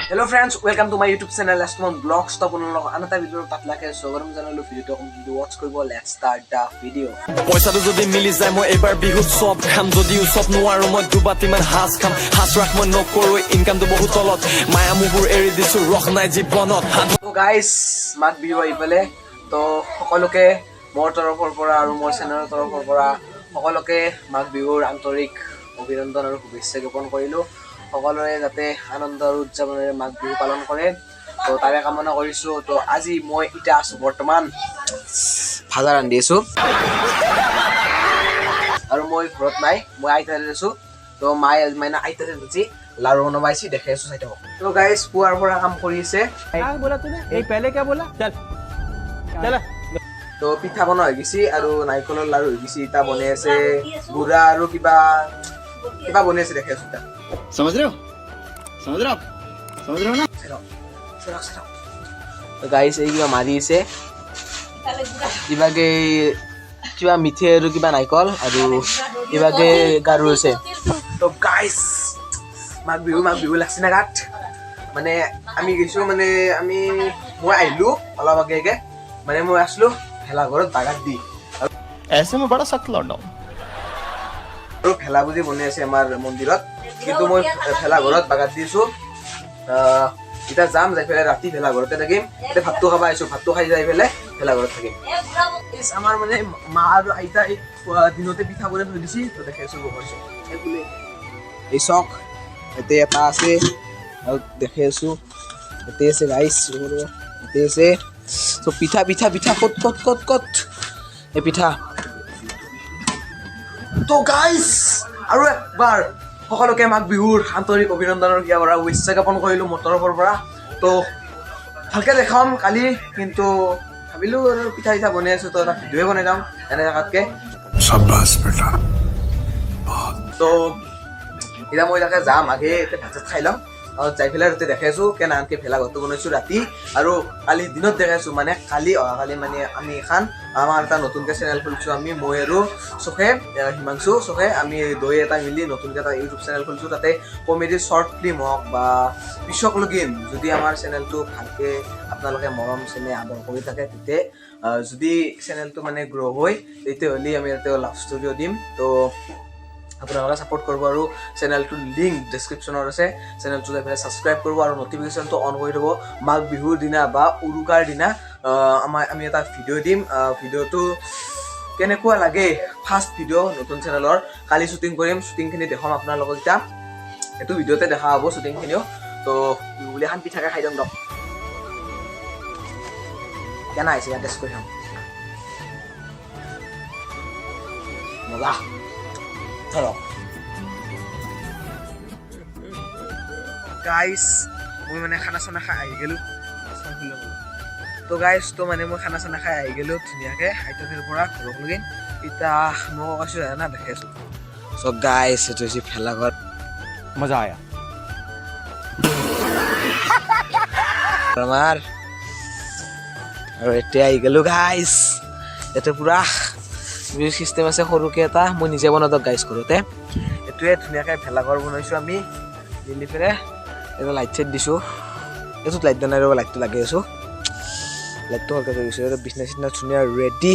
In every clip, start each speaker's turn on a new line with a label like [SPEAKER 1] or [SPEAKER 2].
[SPEAKER 1] Hello friends, welcome to my YouTube channel Lastman Vlogs. To puno log another video patlake sogarum channel video to complete watch koribo. Let's start the video.
[SPEAKER 2] পইচা তো যদি মিলি যায় মই এবাৰ বিহুত সব খাম যদিও সব নোৱাৰো মই দুবাতি মান হাস খাম হাস ৰাখ মই নকৰো ইনকামটো বহুত তলত মায়া মুহুৰ এৰি দিছো ৰখ নাই জীৱনত
[SPEAKER 1] So guys, মাঘ বিহু আইপলে তো সকলোকে মোৰ তৰফৰ পৰা আৰু মোৰ চেনেলৰ তৰফৰ পৰা সকলোকে মাঘ বিহুৰ আন্তৰিক অভিনন্দন আৰু শুভেচ্ছা জ্ঞাপন কৰিলো। সকলোৰে যাতে আনন্দ আৰু উদযাপনেৰে মাঘ বিহু পালন কৰে তো তাৰে কামনা কৰিছো। তো আজি মই ইটা আছো বৰ্তমান ভাজা ৰান্ধি আছো আৰু মই ঘৰত নাই, মই আইতাৰে আছো। তো মায়ে মানে আইতাৰে আজি লাৰু বনাইছি দেখাই আছো চাই থাকক। তো গাইস পুৱাৰ পৰা কাম কৰি আছে।
[SPEAKER 3] क्या बोला तूने ये पहले क्या बोला चल चल
[SPEAKER 1] তো পিঠা বনোৱা হৈ গৈছে আৰু নাৰিকলৰ লাৰু হৈ গৈছে। ইটা বনাই আছে গুড়া আৰু কিবা কিবা বনাই আছে দেখাই আছো।
[SPEAKER 3] समझ रहे हो ना
[SPEAKER 1] তো গাইস এই কিবা মাৰি আছে কিবাকে কিবা মিঠে আৰু কিবা নাৰিকল আৰু কিবাকে গাৰু আছে। তো গাইস মাঘ বিহু লাগছে না গাত মানে আমি গৈছো মানে মই আহিলো অলপ আগেগে মানে মই আসলো ভেলাঘৰত বাগাত দি
[SPEAKER 2] ऐसे में बड़ा सख्त लॉकडाउन
[SPEAKER 1] আৰু ভেলা বুজি বনাই আছে আমাৰ মন্দিৰত, কিন্তু মই ভেলাঘৰত বাগাত দিছো। এতিয়া যাম যাই পেলাই ৰাতি ভেলাঘৰতে থাকিম। এতিয়া ভাতটো খাব আহিছো, ভাতটো খাই যাই পেলাই ভেলাঘৰত থাকিম। আমাৰ মানে মা আৰু আইতাই দিনতে পিঠা বনাই থৈ দিছি, তো দেখাইছো কৰিছো এই চক এতে এটা আছে আৰু দেখাই আছো এতে আছে গাইছ এতে আছে। তো পিঠা পিঠা পিঠা কত কত কত কত এই পিঠা। তো গাইছ আৰু একবাৰ সকলোকে মাঘ বিহুৰ আন্তৰিক অভিনন্দনৰ শুভেচ্ছা জ্ঞাপন কৰিলো মোৰ তৰফৰ পৰা। তো ভালকে দেখাম কালি, কিন্তু ভাবিলো আৰু পিঠা চিঠা বনাই আছো তো এটা ভিডিঅ'য়ে বনাই যাম এনে থকাতকে। তো এতিয়া মই তাকে যাম আগে এতিয়া ভাত চাত খাই ল'ম আৰু যাই পেলাই তাতে দেখাইছো কেনেকৈ ভেলাঘৰটো বনাইছো ৰাতি আৰু কালি দিনত দেখাইছো। মানে কালি অহাকালি মানে আমি এখন আমাৰ এটা নতুনকৈ চেনেল খুলিছো আমি, মই আৰু চখে হিমাংশু চখে আমি দুই এটা মিলি নতুনকৈ এটা ইউটিউব চেনেল খুলিছো। তাতে কমেডি শ্বৰ্ট ফিল্ম হওক বা পিছক লগিন যদি আমাৰ চেনেলটো ভালকৈ আপোনালোকে মৰম চেনে আদৰ কৰি থাকে তেতিয়া যদি চেনেলটো মানে গ্ৰ' হয় তেতিয়াহ'লে আমি তাতে লাভ ষ্টৰিও দিম। তো আপোনালোকে ছাপোৰ্ট কৰিব আৰু চেনেলটোৰ লিংক ডেছক্ৰিপশ্যনত আছে, চেনেলটো যাই পেলাই ছাবস্ক্ৰাইব কৰিব আৰু নটিফিকেশ্যনটো অন কৰি থ'ব। মাঘ বিহুৰ দিনা বা উৰুকাৰ দিনা আমি এটা ভিডিঅ' দিম। ভিডিঅ'টো কেনেকুৱা লাগে ফাৰ্ষ্ট ভিডিঅ' নতুন চেনেলৰ কালি শ্বুটিং কৰিম, শ্বুটিংখিনি দেখাম আপোনালোকক। এতিয়া এইটো ভিডিঅ'তে দেখা হ'ব শ্বুটিংখিনিও। তো বুলি এখন পিঠাকে খাই দিম দিয়ক। কেনে আহিছে ইয়াত টেষ্ট কৰি খাম মজা ধৰক। গাইছ মই মানে খানা চানা খাই আহি গ'লোঁ। তো গাইছ তো মানে মই খানা চানা খাই আহি গ'লোঁ ধুনীয়াকৈ আইতাৰ পৰা ঘৰলৈকে। এতিয়া মই কৈছোঁ জানা দেখাই আছোঁ। চ' গাইছ এইটো হৈছে ভেলাঘৰ।
[SPEAKER 2] मजा आया
[SPEAKER 1] আমাৰ আৰু এতিয়া আহি গ'লোঁ গাইছ। ইয়াতে পুৰা মিউজিক চিষ্টেম আছে সৰুকৈ এটা, মই নিজে বনাওঁ গাইছ ঘৰতে। এইটোৱে ধুনীয়াকৈ ভেলাঘৰ বনাইছোঁ আমি মিলি পেলাই। এটা লাইট চাইট দিছোঁ, এইটোত লাইট দিয়া নাই ৰ'ব, লাইটটো লাগি আছোঁ, লাইটটো ভালকৈ থৈ দিছোঁ। এইটো বিচনা চিচনা ধুনীয়া ৰেডি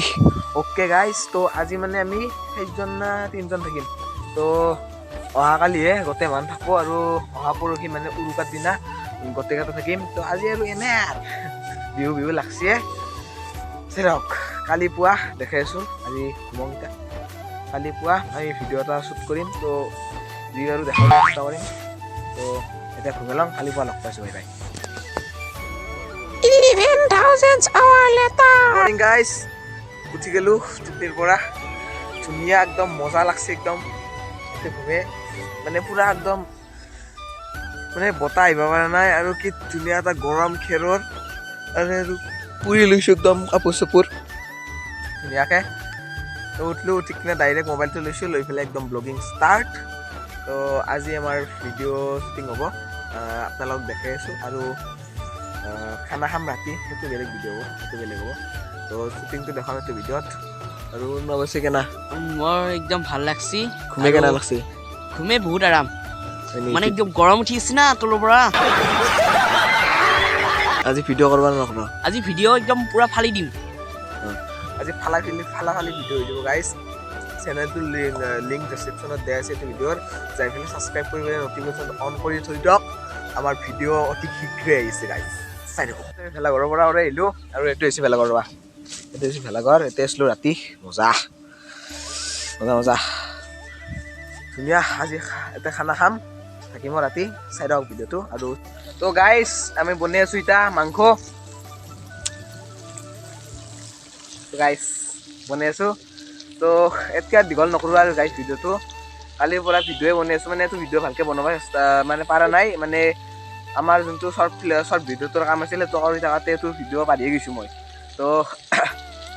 [SPEAKER 1] অ'কে গাইছ। তো আজি মানে আমি 6জন না 3জন থাকিম। তো অহাকালিহে গোটেই মানুহ থাকোঁ আৰু অহা পৰহি মানে উৰুকাৰ দিনা গোটেইকেইটা থাকিম। তো আজি আৰু এনে আৰু বিহু লাগছে চিৰক। কালি পুৱা দেখাই আছোঁ, আজি ঘুমংটা কালি পুৱা আমি ভিডিঅ' এটা শ্বুট কৰিম। তো যি আৰু দেখাবলৈ চেষ্টা কৰিম। তো এতিয়া ঘুমাই লওঁ, কালি পুৱা লগ পাইছোঁ। Bye bye. মৰ্নিং গাইছ, উঠি গ'লোঁ টোপনিৰ পৰা, ধুনীয়া একদম মজা লাগছে একদম ঘুমে মানে পুৰা একদম মানে বতাহ আহিব পৰা নাই আৰু কি ধুনীয়া এটা গৰম খেৰৰ আৰু পুৰি লৈছোঁ একদম কাপোৰ চাপোৰ ধুনীয়াকৈ। তো উঠিলোঁ, উঠি কিনে ডাইৰেক্ট মোবাইলটো লৈছোঁ, লৈ পেলাই একদম ব্লগিং ষ্টাৰ্ট। তো আজি আমাৰ ভিডিঅ' শ্বুটিং হ'ব, আপোনালোকক দেখাই আছোঁ। আৰু খানা খাম ৰাতি, সেইটো বেলেগ ভিডিঅ' হ'ব, সেইটো বেলেগ হ'ব। তো শ্বুটিংটো দেখাম এইটো ভিডিঅ'ত। আৰু নবছে কেনা
[SPEAKER 4] মোৰ একদম ভাল লাগছি।
[SPEAKER 1] ঘুমে কেনা লাগছে?
[SPEAKER 4] ঘুমে বহুত আৰাম, মানে একদম গৰম উঠি আছে না তলৰ পৰা।
[SPEAKER 1] আজি ভিডিঅ' কৰিব নকৰোঁ
[SPEAKER 4] আজি ভিডিঅ' একদম পুৰা ফালি দিম
[SPEAKER 1] আজি ফালা ফালি ভিডিঅ' হৈ যাব গাইজ চেনেলটোৰ লিংক ডেছক্ৰিপশ্যনত দিয়া আছে এইটো ভিডিঅ'ৰ যাই পেলাই ছাবস্ক্ৰাইব কৰি পেলাই নটিফিকেশ্যন অন কৰি থৈ দিয়ক আমাৰ ভিডিঅ' অতি শীঘ্ৰে আহিছে গাইজ চাই থাকক ভেলাঘৰৰ পৰা ওলাই আহিলোঁ আৰু এইটো হৈছে ভেলাঘৰ ৰ'বা এইটো হৈছে ভেলাঘৰ এতিয়া আছিলোঁ ৰাতি মজা মজা মজা ধুনীয়া আজি এটা খানা খাম থাকিম ৰাতি চাই থাকক ভিডিঅ'টো আৰু তো গাইজ আমি বনাই আছোঁ এতিয়া মাংস গাইজ বনাই আছোঁ তো এতিয়া দীঘল নকৰোঁ আৰু গাইজ ভিডিঅ'টো কালিৰ পৰা ভিডিঅ'ই বনাই আছোঁ মানে এইটো ভিডিঅ' ভালকৈ বনাব মানে পৰা নাই মানে আমাৰ যোনটো শ্বৰ্ট ভিডিঅ'টোৰ কাম আছিল সেইটো কৰি থাকোঁতে এইটো ভিডিঅ' পাৰিয়ে গৈছোঁ মই তো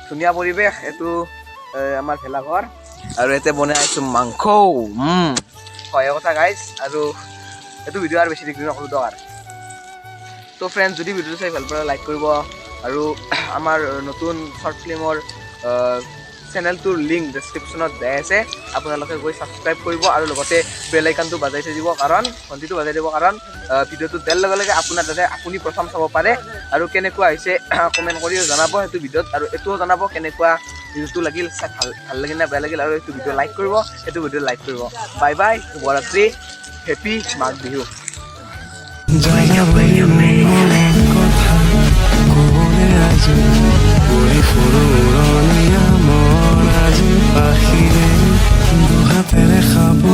[SPEAKER 1] ধুনীয়া পৰিৱেশ এইটো আমাৰ ভেলাঘৰ আৰু ইয়াতে বনাই আছোঁ মাংস হয় কথা গাইজ আৰু এইটো ভিডিঅ' আৰু বেছি দেৰি নকৰোঁ দৰকাৰ তো ফ্ৰেণ্ডছ যদি ভিডিঅ'টো চাই ভাল পালে লাইক কৰিব আৰু আমাৰ নতুন শ্বৰ্ট ফিল্মৰ চেনেলটোৰ লিংক ডেছক্ৰিপশ্যনত দিয়া আছে আপোনালোকে গৈ ছাবস্ক্ৰাইব কৰিব আৰু লগতে বেল আইকনটো বাজাই থৈ দিব কাৰণ ঘণ্টিটো বাজাই দিব কাৰণ ভিডিঅ'টো দিয়াৰ লগে লগে আপোনাৰ তাতে আপুনি প্ৰথম চাব পাৰে আৰু কেনেকুৱা হৈছে কমেণ্ট কৰি জনাব সেইটো ভিডিঅ'ত আৰু এইটোও জনাব কেনেকুৱা ভিডিঅ'টো লাগিল চাই ভাল লাগিল নে বেয়া লাগিল আৰু এইটো ভিডিঅ' লাইক কৰিব এইটো ভিডিঅ' লাইক কৰিব বাই বাই শুভৰাত্ৰি হেপী মাঘ বিহু
[SPEAKER 5] হাতেৰে খাব